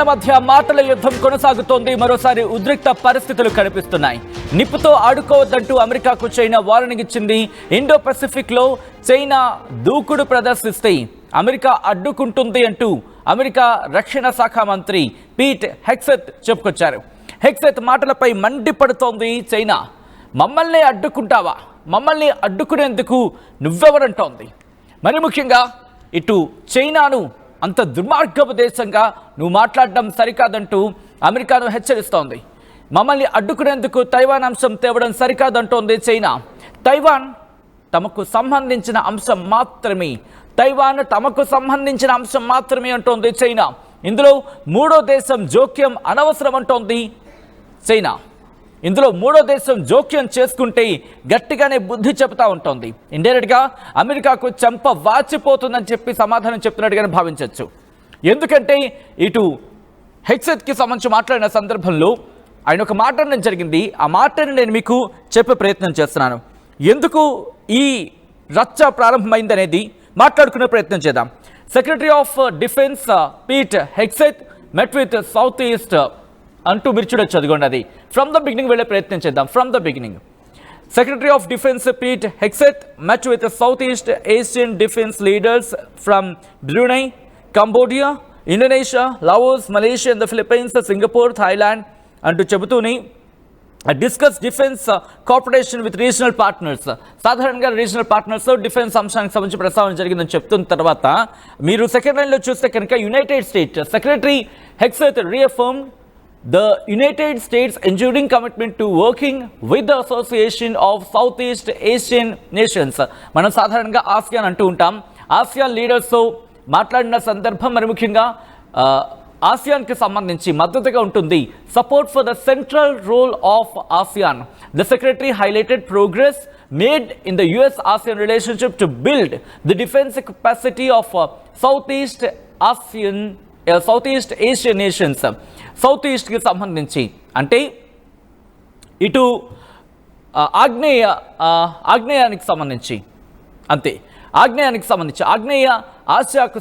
మధ్య మాటల యుద్ధం కొనసాగుతోంది. మరోసారి ఉద్రిక్త పరిస్థితులు కనిపిస్తున్నాయి. నిప్పుతో ఆడుకోవద్దంటూ అమెరికాకు చైనా వార్నింగ్ ఇచ్చింది. ఇండో పసిఫిక్ లో చైనా దూకుడు ప్రదర్శిస్తే అమెరికా అడ్డుకుంటుంది అంటూ అమెరికా రక్షణ శాఖ మంత్రి పీట్ హెగ్సెత్ చెప్పుకొచ్చారు. హెగ్సెత్ మాటలపై మండిపడుతోంది చైనా. మమ్మల్ని అడ్డుకుంటావా? మమ్మల్ని అడ్డుకునేందుకు నువ్వెవరంటోంది. మరి ముఖ్యంగా ఇటు చైనాను అంత దుర్మార్గపు దేశంగా నువ్వు మాట్లాడడం సరికాదంటూ అమెరికాను హెచ్చరిస్తోంది. మమ్మల్ని అడ్డుకునేందుకు తైవాన్ అంశం తేవడం సరికాదంటోంది చైనా. తైవాన్ తమకు సంబంధించిన అంశం మాత్రమే. తైవాన్ తమకు సంబంధించిన అంశం మాత్రమే అంటోంది చైనా. ఇందులో మూడో దేశం జోక్యం అనవసరం అంటోంది చైనా. ఇందులో మూడో దేశం జోక్యం చేసుకుంటే గట్టిగానే బుద్ధి చెబుతా ఉంటుంది. ఇండైరెక్ట్గా అమెరికాకు చెంప వాచిపోతుందని చెప్పి సమాధానం చెప్తున్నట్టుగానే భావించవచ్చు. ఎందుకంటే ఇటు హెగ్సెత్కి సంబంధించి మాట్లాడిన సందర్భంలో ఆయన ఒక మాట అనడం జరిగింది. ఆ మాటని నేను మీకు చెప్పే ప్రయత్నం చేస్తున్నాను. ఎందుకు ఈ రచ్చ ప్రారంభమైంది అనేది మాట్లాడుకునే ప్రయత్నం చేద్దాం. Secretary of defence Pete Hegseth met with south east అంటూ మీరు చూడొచ్చు. చదువుకోండి, అది ఫ్రమ్ ద బిగినింగ్ వెళ్ళే ప్రయత్నం చేద్దాం. From the beginning. Secretary of Defense Pete Hegseth met with the Southeast Asian defense leaders from Brunei, Cambodia, Indonesia, Laos, Malaysia and the Philippines, Singapore, Thailand and to చెబుతూని discuss defense cooperation with regional partners. సాధారణంగా regional partners defence అంశానికి సంబంధించి ప్రస్తావన జరిగిందని చెప్తున్న తర్వాత మీరు second లైన్లో చూస్తే కనుక United states secretary Hegseth reaffirmed the United States' enduring commitment to working with the Association of Southeast Asian Nations. మనం సాధారణంగా ఆసియాన్ అంటూ ఉంటాం. ఆసియాన్ లీడర్స్తో మాట్లాడిన సందర్భం మరి ముఖ్యంగా ఆసియాన్కి సంబంధించి మద్దతుగా ఉంటుంది. Support for the central role of ASEAN. The secretary highlighted progress made in the US-ASEAN relationship to build the defense capacity of Southeast Asian nations. South ఈస్ట్కి సంబంధించి అంటే ఇటు ఆగ్నేయానికి సంబంధించి అంతే ఆగ్నేయ ఆసియాకు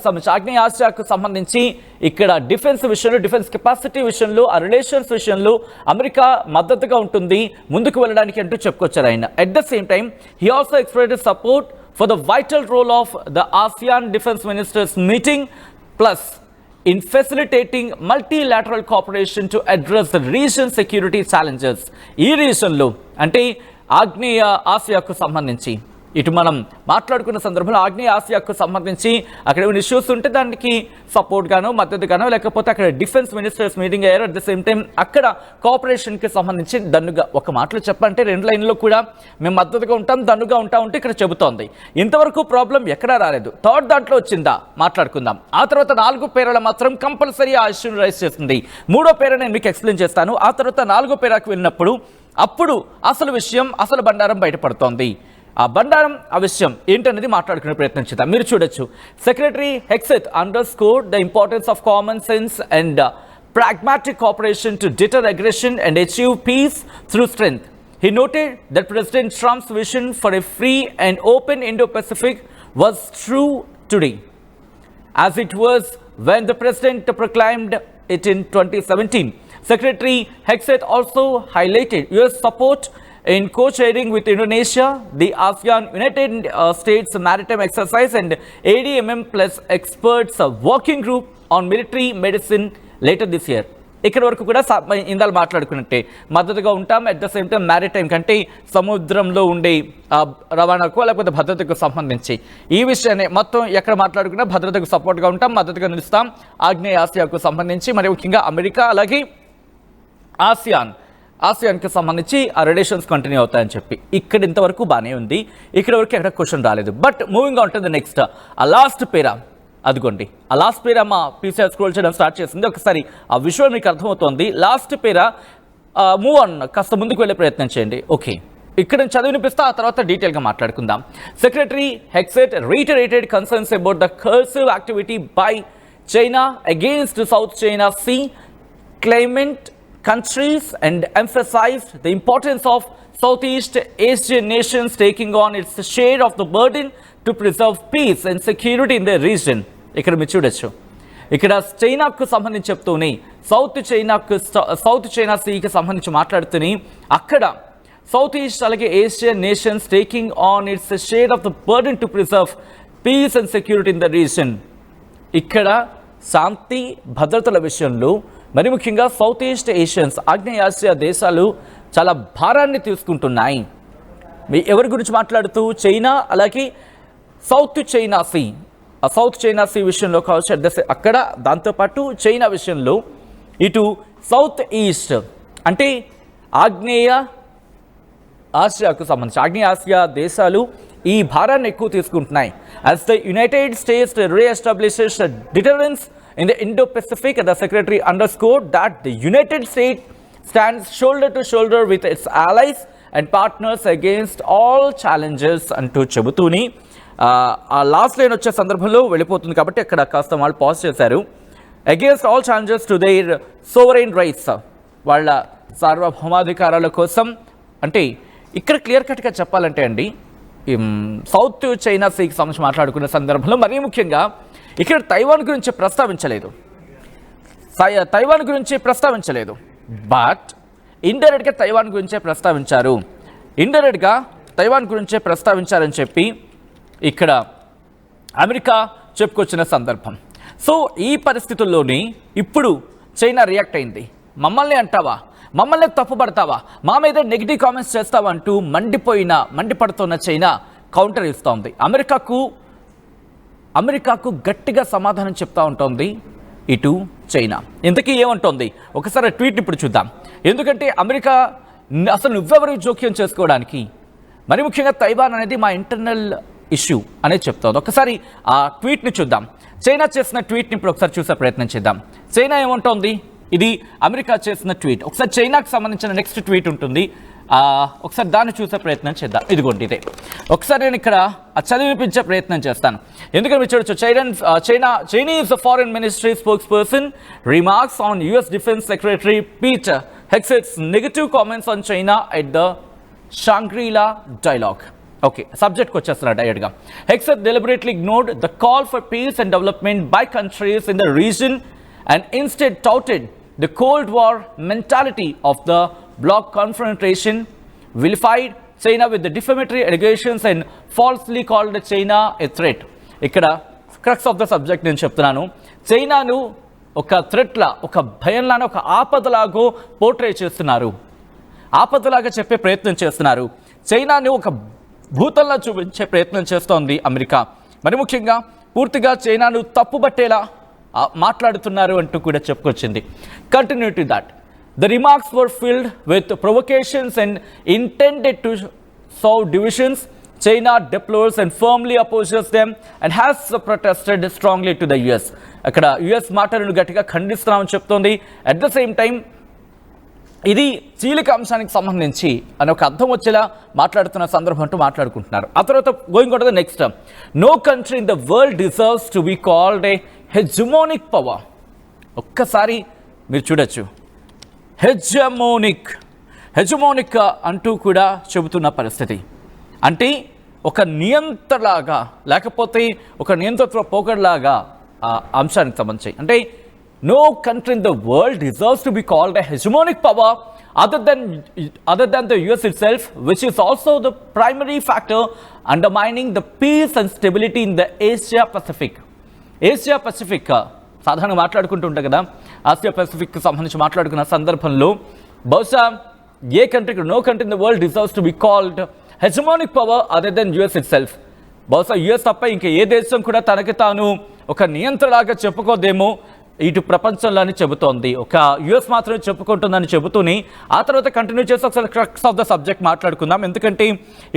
సంబంధించి ఇక్కడ డిఫెన్స్ విషయంలో డిఫెన్స్ కెపాసిటీ విషయంలో ఆ రిలేషన్స్ విషయంలో అమెరికా మద్దతుగా ఉంటుంది ముందుకు వెళ్ళడానికి అంటూ చెప్పుకొచ్చారు ఆయన. At the same time he also expressed support for the vital role of the ASEAN defence ministers meeting plus in facilitating multilateral cooperation to address the region's security challenges. ఈ రీజన్లో అంటే ఆగ్నేయ ఆసియాకు సంబంధించి ఇటు మనం మాట్లాడుకున్న సందర్భంలో ఆగ్నేయ ఆసియాకు సంబంధించి అక్కడ ఏమైనా ఇష్యూస్ ఉంటే దానికి సపోర్ట్గానో మద్దతుగానో లేకపోతే అక్కడ డిఫెన్స్ మినిస్టర్స్ మీటింగ్ అయ్యారు. అట్ ద సేమ్ టైం అక్కడ కోఆపరేషన్కి సంబంధించి దన్నుగా ఒక మాటలో చెప్పంటే రెండు లైన్లో కూడా మేము మద్దతుగా ఉంటాం దన్నుగా ఉంటే ఇక్కడ చెబుతోంది. ఇంతవరకు ప్రాబ్లం ఎక్కడా రాలేదు. థర్డ్ దాంట్లో వచ్చిందా మాట్లాడుకుందాం. ఆ తర్వాత 4 పేరాల మాత్రం కంపల్సరీ ఆ ఇష్యూని రైజ్ చేస్తుంది. 3వ పేర నేను మీకు ఎక్స్ప్లెయిన్ చేస్తాను. ఆ తర్వాత 4వ పేరాకు వెళ్ళినప్పుడు అప్పుడు అసలు విషయం అసలు బండారం బయటపడుతోంది. ఆ బండారం ఆ విషయం ఏంటనేది మాట్లాడుకునే ప్రయత్నం చేద్దాం. మీరు చూడొచ్చు. Secretary Hegseth underscored the importance of common sense and pragmatic cooperation to deter aggression and achieve peace through strength. He noted that President Trump's vision for a free and open Indo-Pacific was true today, as it was when the president proclaimed it in 2017. Secretary Hegseth also highlighted US support in co-chairing with Indonesia, the ASEAN United States Maritime Exercise and ADMM plus experts working group on military medicine later this year. ఇక్కడ వరకు కూడా ఇందాలు మాట్లాడుకున్నట్టే మద్దతుగా ఉంటాం. At the same time maritime కంటే సముద్రంలో ఉండే రవాణాకు లేకపోతే భద్రతకు సంబంధించి ఈ విషయాన్ని మొత్తం ఎక్కడ మాట్లాడుకున్నా భద్రతకు సపోర్ట్గా ఉంటాం మద్దతుగా నిలుస్తాం. ఆగ్నేయ ఆసియాకు సంబంధించి మరి ముఖ్యంగా అమెరికా అలాగే ఆసియాన్కి సంబంధించి ఆ రిలేషన్స్ కంటిన్యూ అవుతాయని చెప్పి ఇక్కడ ఇంతవరకు బాగానే ఉంది. ఇక్కడ వరకు ఎక్కడ క్వశ్చన్ రాలేదు. But moving on to the next ఆ లాస్ట్ పేరా అదిగోండి. ఆ లాస్ట్ పేరా మా పీసీఆర్ స్క్రోల్ చేయడం స్టార్ట్ చేసింది. ఒకసారి ఆ విషయం మీకు అర్థమవుతోంది. లాస్ట్ పేరా మూవ్ ఆన్ కాస్త ముందుకు వెళ్ళే ప్రయత్నం చేయండి. ఓకే, ఇక్కడ నేను చదివి వినిపిస్తా, ఆ తర్వాత డీటెయిల్గా మాట్లాడుకుందాం. Secretary Hegseth reiterated concerns about the coercive activity by China against South China Sea claimant countries and emphasized the importance of Southeast Asian nations taking on its share of the burden to preserve peace and security in their region. ఇక్కడ మీరు చూడొచ్చు. ఇక్కడ చైనాకు సంబంధించి చెప్తూనే south China సీకి సంబంధించి మాట్లాడుతూనే అక్కడ సౌత్ ఈస్ట్ అలాగే Asian nations taking on its share of the burden to preserve peace and security in the region. ఇక్కడ శాంతి భద్రతల విషయంలో మరి ముఖ్యంగా సౌత్ ఈస్ట్ ఏషియన్స్ ఆగ్నేయాసియా దేశాలు చాలా భారాన్ని తీసుకుంటున్నాయి. ఎవరి గురించి మాట్లాడుతూ చైనా అలాగే సౌత్ చైనా సీ, ఆ సౌత్ చైనా సీ విషయంలో కావచ్చు అక్కడ, దాంతోపాటు చైనా విషయంలో ఇటు సౌత్ ఈస్ట్ అంటే ఆగ్నేయ ఆసియాకు సంబంధించి ఆగ్నేయ ఆసియా దేశాలు ఈ భారాన్ని ఎక్కువ తీసుకుంటున్నాయి. As the United States reestablishes deterrence in the Indo-Pacific, the Secretary underscored that the United States stands shoulder to shoulder with its allies and partners against all challenges అంటూ చెబుతూని ఆ లాస్ట్ లైన్ వచ్చే సందర్భంలో వెళ్ళిపోతుంది కాబట్టి అక్కడ కాస్త వాళ్ళు పాజ్ చేశారు. Against all challenges to their sovereign rights, వాళ్ళ సార్వభౌమాధికారాల కోసం. అంటే ఇక్కడ క్లియర్ కట్గా చెప్పాలంటే అండి, సౌత్ చైనా సీకి సంబంధించి మాట్లాడుకునే సందర్భంలో మరీ ముఖ్యంగా ఇక్కడ తైవాన్ గురించి ప్రస్తావించలేదు, బట్ ఇండైరెక్ట్గా తైవాన్ గురించే ప్రస్తావించారని చెప్పి ఇక్కడ అమెరికా చెప్పుకొచ్చిన సందర్భం. సో ఈ పరిస్థితుల్లోని ఇప్పుడు చైనా రియాక్ట్ అయింది. మమ్మల్ని అంటావా, మమ్మల్ని తప్పుపడతావా, మా మీద నెగిటివ్ కామెంట్స్ చేస్తావా అంటూ మండిపడుతున్న చైనా కౌంటర్ ఇస్తోంది. అమెరికాకు గట్టిగా సమాధానం చెప్తా ఉంటుంది ఇటు చైనా. ఇంతకీ ఏమంటోంది ఒకసారి ట్వీట్ ఇప్పుడు చూద్దాం. ఎందుకంటే అమెరికా అసలు నువ్వెవరు జోక్యం చేసుకోవడానికి, మరి ముఖ్యంగా తైవాన్ అనేది మా ఇంటర్నల్ ఇష్యూ అనేది చెప్తోంది. ఒకసారి ఆ ట్వీట్ని చూద్దాం. చైనా చేసిన ట్వీట్ని ఇప్పుడు ఒకసారి చూసే ప్రయత్నం చేద్దాం. చైనా ఏమంటోంది, ఇది అమెరికా చేసిన ట్వీట్. ఒకసారి చైనాకు సంబంధించిన నెక్స్ట్ ట్వీట్ ఉంటుంది, ఒకసారి దాన్ని చూసే ప్రయత్నం చేద్దాం. ఇదిగోండి ఇదే. ఒకసారి నేను ఇక్కడ చదివిపించే ప్రయత్నం చేస్తాను. ఎందుకంటే మీరు చూడొచ్చు, Chinese foreign ministry spokesperson remarks on US defence secretary Peter Hegseth's negative comments on China at the Shangri-La dialogue. Okay, సబ్జెక్ట్కి వచ్చేస్తున్నారు డైరెక్ట్గా. Hegseth deliberately ignored the call for peace and development by countries in the region and instead touted the Cold War mentality of the bloc confrontation, vilified China with the defamatory allegations and falsely called China a threat. ఇక్కడ crux of the subject నేను చెప్తున్నాను. చైనాను ఒక థ్రెట్లా, ఒక భయంలానే, ఒక ఆపదలాగో portray చేస్తున్నారు, ఆపదలాగా చెప్పే ప్రయత్నం చేస్తున్నారు. చైనాను ఒక భూతంలా చూపించే ప్రయత్నం చేస్తోంది అమెరికా. మరి ముఖ్యంగా పూర్తిగా చైనాను తప్పుబట్టేలా మాట్లాడుతున్నారు అంటూ కూడా చెప్పుకొచ్చింది. Continue to that, the remarks were filled with provocations and intended to sow divisions. China deplores and firmly opposes them and has protested strongly to the US. అక్కడ US మాటలను గట్టిగా ఖండిస్తున్నామని చెప్తోంది. అట్ ద సేమ్ టైం ఇది చీలిక అంశానికి సంబంధించి అని ఒక అర్థం వచ్చేలా మాట్లాడుతున్న సందర్భం అంటూ మాట్లాడుకుంటున్నారు. ఆ తర్వాత going on to the next, no country in the world deserves to be called a hegemonic power. ఒక్కసారి మీరు చూడొచ్చు, హెజమోనిక్ అంటూ కూడా చెబుతున్న పరిస్థితి. అంటే ఒక నియంత్రణలాగా, లేకపోతే ఒక నియంత్రణ పోకడలాగా అంశానికి సంబంధించి. అంటే no country in the world deserves to be called a hegemonic power other than the US itself, which is also the primary factor undermining the peace and stability in the Asia Pacific. సాధారణంగా మాట్లాడుకుంటూ ఉంటాం కదా, Asia Pacific సంబంధించి మాట్లాడుకున్న సందర్భంలో బహుశా no country in the world deserves to be called hegemonic power other than US itself. బహుశా US తప్ప ఇంకా ఏ దేశం కూడా తనకి తాను ఒక నియంత్రణలాగా చెప్పుకోదేమో ఇటు ప్రపంచంలోని చెబుతోంది. ఒక US మాత్రమే చెప్పుకుంటుందని చెబుతూనే ఆ తర్వాత కంటిన్యూ చేసి ఒకసారి క్రక్స్ ఆఫ్ ద సబ్జెక్ట్ మాట్లాడుకుందాం. ఎందుకంటే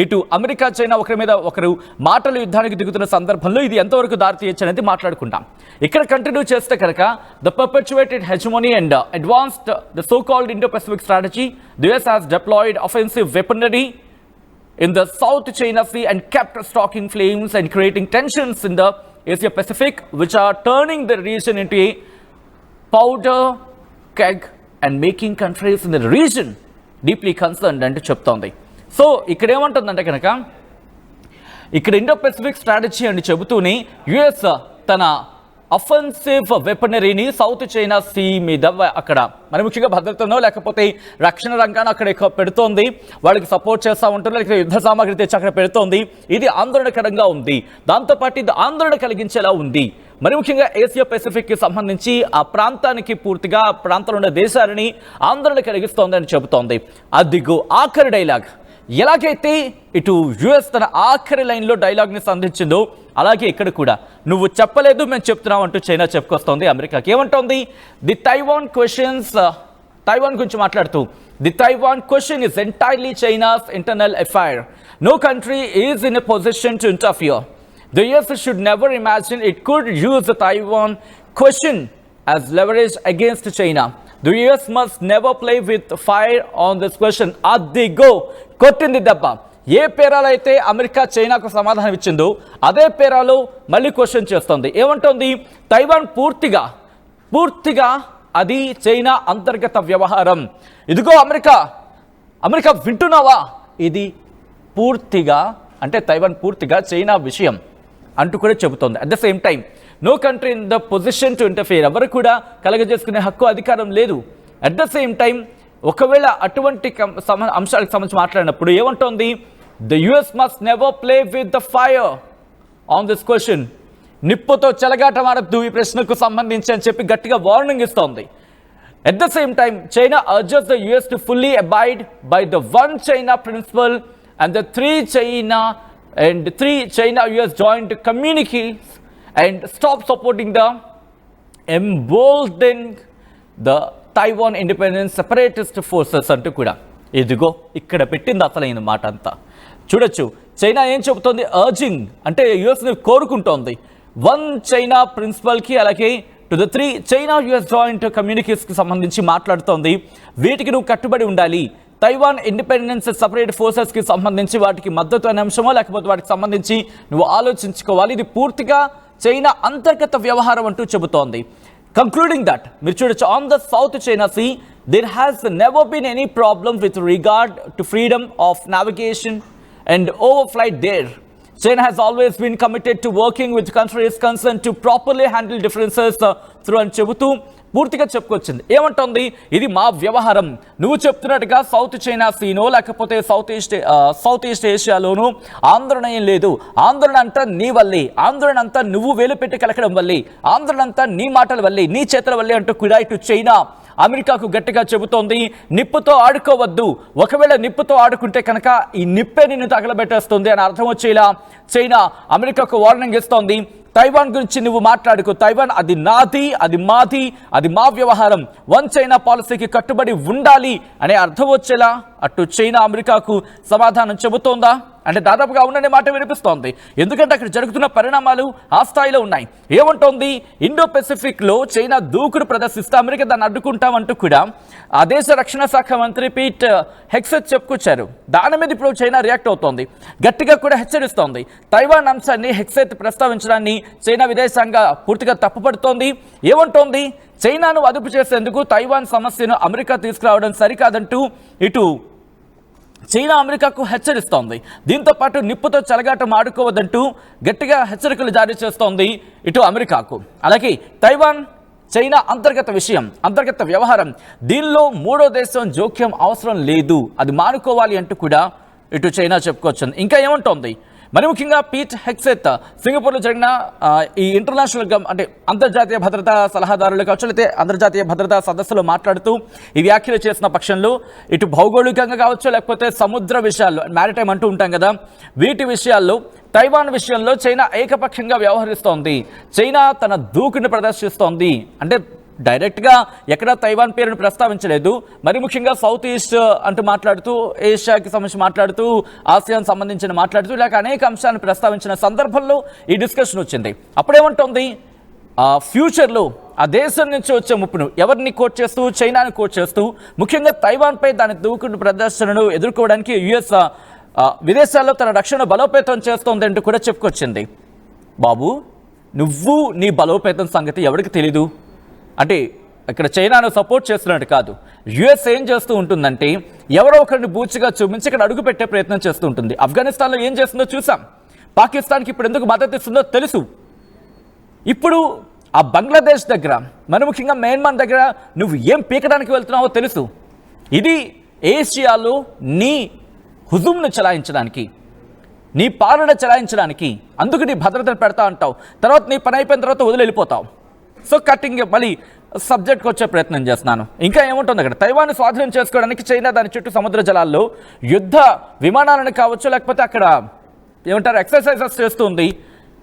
ఇటు అమెరికా చైనా ఒకరి మీద ఒకరు మాటల యుద్ధానికి దిగుతున్న సందర్భంలో ఇది ఎంతవరకు దారితీయచ్చు అనేది మాట్లాడుకుంటాం. ఇక్కడ కంటిన్యూ చేస్తే కనుక the perpetuated hegemony and advanced the so called Indo-Pacific strategy, the US has deployed offensive weaponry in the South China Sea and kept stoking flames and creating tensions in the Asia Pacific, which are turning the region into a powder keg and making countries in the region deeply concerned అంటూ చెప్తోంది. So ఇక్కడ ఏమంటుందంటే కనుక, ఇక్కడ Indo-Pacific strategy అని చెబుతూనే US తన offensive వెపనరీని south China see మీద అక్కడ మరి ముఖ్యంగా భద్రతనో లేకపోతే రక్షణ రంగాన్ని అక్కడ పెడుతోంది, వాళ్ళకి సపోర్ట్ చేస్తూ ఉంటుంది, లేకపోతే యుద్ధ సామాగ్రి తెచ్చి అక్కడ పెడుతోంది. ఇది ఆందోళనకరంగా ఉంది. దాంతోపాటు ఇది ఆందోళన కలిగించేలా ఉంది. మరి ముఖ్యంగా ఏషియా పెసిఫిక్కి సంబంధించి ఆ ప్రాంతానికి పూర్తిగా ఆ ప్రాంతంలో ఉన్న దేశాలని ఆందోళన కలిగిస్తోంది అని చెబుతోంది. అదిగో ఆఖరి డైలాగ్. ఎలాగైతే ఇటు యుఎస్ తన ఆఖరి లైన్లో డైలాగ్ని సంధించిందో అలాగే ఇక్కడ కూడా నువ్వు చెప్పలేదు మేము చెప్తున్నాం అంటూ చైనా చెప్పుకొస్తోంది అమెరికాకి. ఏమంటోంది? ది తైవాన్ క్వశ్చన్స్, తైవాన్ గురించి మాట్లాడుతూ, the Taiwan question is entirely China's internal affair. No country is in a position to interfere. The US should never imagine it could use the Taiwan question as leverage against China. The US must never play with fire on this question. Adigo కొట్టింది దెబ్బ. ఏ పేరాలో అయితే America చైనాకు సమాధానం ఇచ్చిందో అదే పేరాలో మళ్ళీ question చేస్తుంది. ఏమంటోంది? Taiwan పూర్తిగా అది చైనా అంతర్గత వ్యవహారం. ఇదిగో అమెరికా వింటున్నావా? ఇది పూర్తిగా అంటే తైవాన్ పూర్తిగా చైనా విషయం అంటూ కూడా చెబుతోంది. At the same time no country in the position to interfere. ఎవరు కూడా కలగజేసుకునే హక్కు అధికారం లేదు. అట్ ద సేమ్ టైం ఒకవేళ అటువంటి అంశాలకు సంబంధించి మాట్లాడినప్పుడు ఏమంటోంది? The US must never play with the fire on this question. నిప్పుతో చెలగాటమాడద్దు ఈ ప్రశ్నకు సంబంధించి అని చెప్పి గట్టిగా వార్నింగ్ ఇస్తోంది. At the same time China urges the US to fully abide by the one China principle and the three China-US joint communiques and stop supporting the emboldening the Taiwan independent separatist forces అంటూ కూడా. ఇదిగో ఇక్కడ పెట్టింది అసలైన మాట అంతా. చూడొచ్చు China ఏం చెబుతోంది? అర్జింగ్ అంటే యుఎస్ని కోరుకుంటోంది. వన్ చైనా ప్రిన్సిపల్కి అలాగే to the three China-US joint కమ్యూనికేట్స్కి సంబంధించి మాట్లాడుతోంది. వీటికి నువ్వు కట్టుబడి ఉండాలి. తైవాన్ ఇండిపెండెన్స్ సపరేట్ ఫోర్సెస్కి సంబంధించి వాటికి మద్దతు అనే అంశమో లేకపోతే వాటికి సంబంధించి నువ్వు ఆలోచించుకోవాలి. ఇది పూర్తిగా చైనా అంతర్గత వ్యవహారం అంటూ చెబుతోంది. కంక్లూడింగ్ దట్ మీరు చూడొచ్చు, on the South China Sea there has never been any problem with regard to freedom of navigation and overflight there. China has always been committed to working with countries concerned to properly handle differences through అని చెబుతూ పూర్తిగా చెప్పుకొచ్చింది. ఏమంటుంది? ఇది మా వ్యవహారం. నువ్వు చెప్తున్నట్టుగా సౌత్ చైనా సీనో లేకపోతే సౌత్ ఈస్ట్ ఏషియాలోనూ ఆందోళన ఏం లేదు. ఆందోళన అంతా నీ వల్లే, ఆందోళన అంతా నువ్వు వేలు పెట్టి కలకడం వల్లే, ఆందోళన అంతా నీ మాటల వల్లే, నీ చేతుల వల్లే అంటూ కూడా ఇటు చైనా అమెరికాకు గట్టిగా చెబుతోంది. నిప్పుతో ఆడుకోవద్దు, ఒకవేళ నిప్పుతో ఆడుకుంటే కనుక ఈ నిప్పే నిన్ను తగలబెట్టేస్తుంది అని అర్థం వచ్చేలా చైనా అమెరికాకు వార్నింగ్ ఇస్తోంది. తైవాన్ గురించి నువ్వు మాట్లాడుకో, తైవాన్ అది నాది, అది మాది, అది మా వ్యవహారం, వన్ చైనా పాలసీకి కట్టుబడి ఉండాలి అనే అర్థం వచ్చేలా అటు చైనా అమెరికాకు సమాధానం చెబుతోందా అంటే దాదాపుగా అవుననే మాట వినిపిస్తోంది. ఎందుకంటే అక్కడ జరుగుతున్న పరిణామాలు ఆ స్థాయిలో ఉన్నాయి. ఏమంటోంది? ఇండో పెసిఫిక్లో చైనా దూకుడు ప్రదర్శిస్తే అమెరికా దాన్ని అడ్డుకుంటామంటూ కూడా ఆ దేశ రక్షణ శాఖ మంత్రి పీట్ హెక్సెత్ చెప్పుకొచ్చారు. దాని మీద ఇప్పుడు చైనా రియాక్ట్ అవుతోంది, గట్టిగా కూడా హెచ్చరిస్తోంది. తైవాన్ అంశాన్ని హెక్సెత్ ప్రస్తావించడాన్ని చైనా విదేశాంగ పూర్తిగా తప్పుపడుతోంది. ఏమంటోంది? చైనాను అదుపు చేసేందుకు తైవాన్ సమస్యను అమెరికా తీసుకురావడం సరికాదంటూ ఇటు చైనా అమెరికాకు హెచ్చరిస్తోంది. దీంతో పాటు నిప్పుతో చెలగాటం ఆడుకోవద్దంటూ గట్టిగా హెచ్చరికలు జారీ చేస్తోంది ఇటు అమెరికాకు. అలాగే తైవాన్ చైనా అంతర్గత విషయం, అంతర్గత వ్యవహారం, దీనిలో మూడో దేశం జోక్యం అవసరం లేదు, అది మానుకోవాలి అంటూ కూడా ఇటు చైనా చెప్పుకొచ్చింది. ఇంకా ఏమంటోంది? మరి ముఖ్యంగా పీట్ హెక్సెత్ సింగపూర్లో జరిగిన ఈ ఇంటర్నేషనల్ అంటే అంతర్జాతీయ భద్రతా సలహాదారులు కావచ్చు లేకపోతే అంతర్జాతీయ భద్రతా సదస్సులో మాట్లాడుతూ ఈ వ్యాఖ్యలు చేసిన పక్షంలో ఇటు భౌగోళికంగా కావచ్చు లేకపోతే సముద్ర విషయాల్లో మ్యారిటైమ్ అంటూ ఉంటాం కదా, వీటి విషయాల్లో తైవాన్ విషయంలో చైనా ఏకపక్షంగా వ్యవహరిస్తోంది. చైనా తన దూకుని ప్రదర్శిస్తోంది. అంటే డైరెక్ట్గా ఎక్కడా తైవాన్ పేరును ప్రస్తావించలేదు. మరి ముఖ్యంగా సౌత్ ఈస్ట్ అంటూ మాట్లాడుతూ, ఏషియాకి సంబంధించి మాట్లాడుతూ, ఆసియాన్ సంబంధించిన మాట్లాడుతూ ఇలాగ అనేక అంశాలను ప్రస్తావించిన సందర్భంలో ఈ డిస్కషన్ వచ్చింది. అప్పుడేమంటోంది? ఫ్యూచర్లో ఆ దేశం నుంచి వచ్చే ముప్పును ఎవరిని కోట్ చేస్తూ, చైనాని కోట్ చేస్తూ, ముఖ్యంగా తైవాన్పై దాని దూకుడు ప్రదర్శనను ఎదుర్కోవడానికి యుఎస్ విదేశాల్లో తన రక్షణ బలోపేతం చేస్తోంది అంటూ కూడా చెప్పుకొచ్చింది. బాబు, నువ్వు నీ బలోపేతం సంగతి ఎవరికి తెలీదు? అంటే ఇక్కడ చైనాను సపోర్ట్ చేస్తున్నట్టు కాదు. యుఎస్ ఏం చేస్తూ ఉంటుందంటే ఎవరో ఒకరిని బూచిగా చూపించి ఇక్కడ అడుగు పెట్టే ప్రయత్నం చేస్తూ ఉంటుంది. ఆఫ్ఘనిస్తాన్లో ఏం చేస్తుందో చూసాం. పాకిస్తాన్కి ఇప్పుడు ఎందుకు మద్దతు ఇస్తుందో తెలుసు. ఇప్పుడు ఆ బంగ్లాదేశ్ దగ్గర, మరి ముఖ్యంగా మయన్మార్ దగ్గర నువ్వు ఏం పీకడానికి వెళ్తున్నావో తెలుసు. ఇది ఏషియాలో నీ హుజుంను చలాయించడానికి, నీ పాలన చలాయించడానికి, అందుకు నీ భద్రతను పెడతా అంటావు, తర్వాత నీ పని అయిపోయిన తర్వాత వదిలి వెళ్ళిపోతావు. సో కటింగ్ మళ్ళీ సబ్జెక్ట్కి వచ్చే ప్రయత్నం చేస్తున్నాను. ఇంకా ఏముంటుంది అక్కడ, తైవాన్ స్వాధీనం చేసుకోవడానికి చైనా దాని చుట్టూ సముద్ర జలాల్లో యుద్ధ విమానాలను కావచ్చు, లేకపోతే అక్కడ ఏమంటారు ఎక్సర్సైజెస్ చేస్తుంది,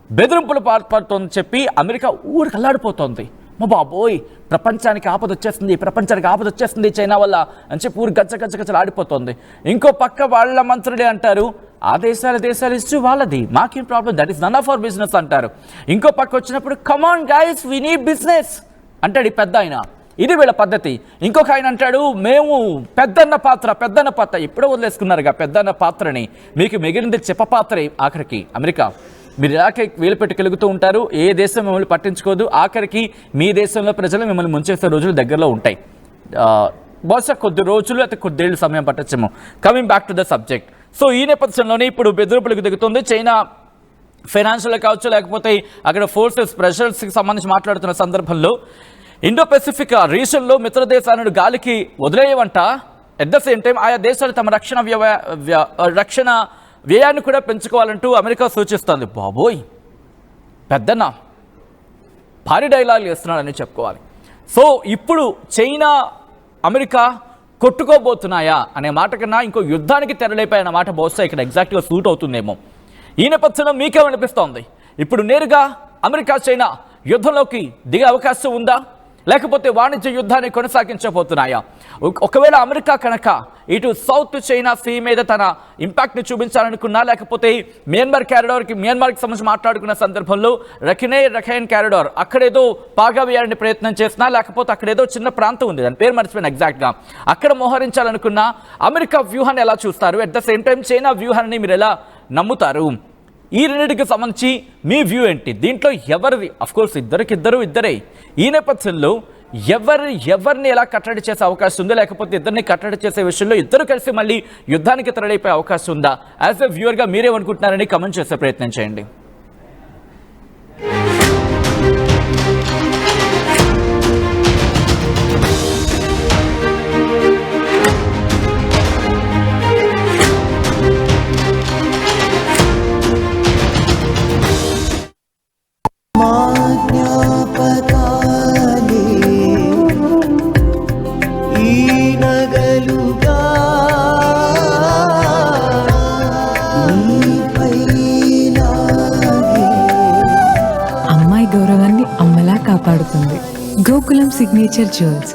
బెదిరింపులు పాల్పడుతుంది చెప్పి అమెరికా ఊరికి అల్లాడిపోతుంది. మా బాబోయ్, ప్రపంచానికి ఆపద వచ్చేస్తుంది చైనా వల్ల అని చెప్పి ఊరు గజ్జలు ఆడిపోతుంది. ఇంకో పక్క వాళ్ళ మంత్రులే అంటారు, ఆ దేశాల ఇష్యూ వాళ్ళది, మాకేం problem, that is none of our business అంటారు. ఇంకో పక్క వచ్చినప్పుడు come on guys we need business అంటాడు ఈ పెద్ద ఆయన. ఇది వీళ్ళ పద్ధతి. ఇంకొక ఆయన అంటాడు, మేము పెద్దన్న పాత్ర ఇప్పుడే వదిలేసుకున్నారుగా పెద్దన్న పాత్రని, మీకు మిగిలింది చెప్ప పాత్ర. ఆఖరికి అమెరికా మీరు ఇలాగే వేలు పెట్టి కెలుగుతూ ఉంటారు, ఏ దేశం మిమ్మల్ని పట్టించుకోదు, ఆఖరికి మీ దేశంలో ప్రజలు మిమ్మల్ని ముంచేసే రోజులు దగ్గరలో ఉంటాయి. బహుశా కొద్ది రోజులు అయితే కొద్దేళ్ళు సమయం పట్టచ్చేమో. Coming back to the subject. So ఈ నేపథ్యంలోనే ఇప్పుడు బెదిరింపులకు దిగుతుంది చైనా. ఫైనాన్షియల్ కావచ్చు, లేకపోతే అక్కడ ఫోర్సెస్ ప్రెషర్స్కి సంబంధించి మాట్లాడుతున్న సందర్భంలో ఇండో పెసిఫిక్ రీజన్లో మిత్ర దేశాలను గాలికి వదిలేయవంట. ఎట్ ద సేమ్ టైం ఆయా దేశాలు తమ రక్షణ వ్యయాన్ని కూడా పెంచుకోవాలంటూ అమెరికా సూచిస్తోంది. బాబోయ్, పెద్దన్న భారీ డైలాగులు వేస్తున్నాడని చెప్పుకోవాలి. సో ఇప్పుడు చైనా అమెరికా కొట్టుకోబోతున్నాయా అనే మాట కన్నా ఇంకో యుద్ధానికి తెరలేపాయన్న మాట బహుశా ఇక్కడ ఎగ్జాక్ట్గా సూట్ అవుతుందేమో. ఈ నేపథ్యంలో మీకేమనిపిస్తోంది? ఇప్పుడు నేరుగా అమెరికా చైనా యుద్ధంలోకి దిగే అవకాశం ఉందా, లేకపోతే వాణిజ్య యుద్ధాన్ని కొనసాగించబోతున్నాయా? ఒకవేళ అమెరికా కనుక ఇటు సౌత్ చైనా సీ మీద తన ఇంపాక్ట్ని చూపించాలనుకున్నా, లేకపోతే మియాన్మార్కి సంబంధించి మాట్లాడుకున్న సందర్భంలో రఖైన్ క్యారిడార్ అక్కడేదో పాగా వేయాలని ప్రయత్నం చేసినా, లేకపోతే అక్కడేదో చిన్న ప్రాంతం ఉంది, దాని పేరు మర్చిపోయిన ఎగ్జాక్ట్గా, అక్కడ మోహరించాలనుకున్నా అమెరికా వ్యూహాన్ని ఎలా చూస్తారు? At the same time China వ్యూహాన్ని మీరు ఎలా నమ్ముతారు? ఈ రెండింటికి సంబంధించి మీ వ్యూ ఏంటి? దీంట్లో ఎవరిది? అఫ్కోర్స్ ఇద్దరే. ఈ నేపథ్యంలో ఎవరిని ఎలా కట్టడి చేసే అవకాశం ఉందో, లేకపోతే ఇద్దరిని కట్టడి చేసే విషయంలో ఇద్దరు కలిసి మళ్ళీ యుద్ధానికి తెరలిపోయే అవకాశం ఉందా? యాజ్ ఎ వ్యూవర్గా మీరేమనుకుంటున్నారని కమెంట్ చేసే ప్రయత్నం చేయండి. అమ్మాయి గౌరవాన్ని అమ్మలా కాపాడుతుంది. Gokulam signature jewels.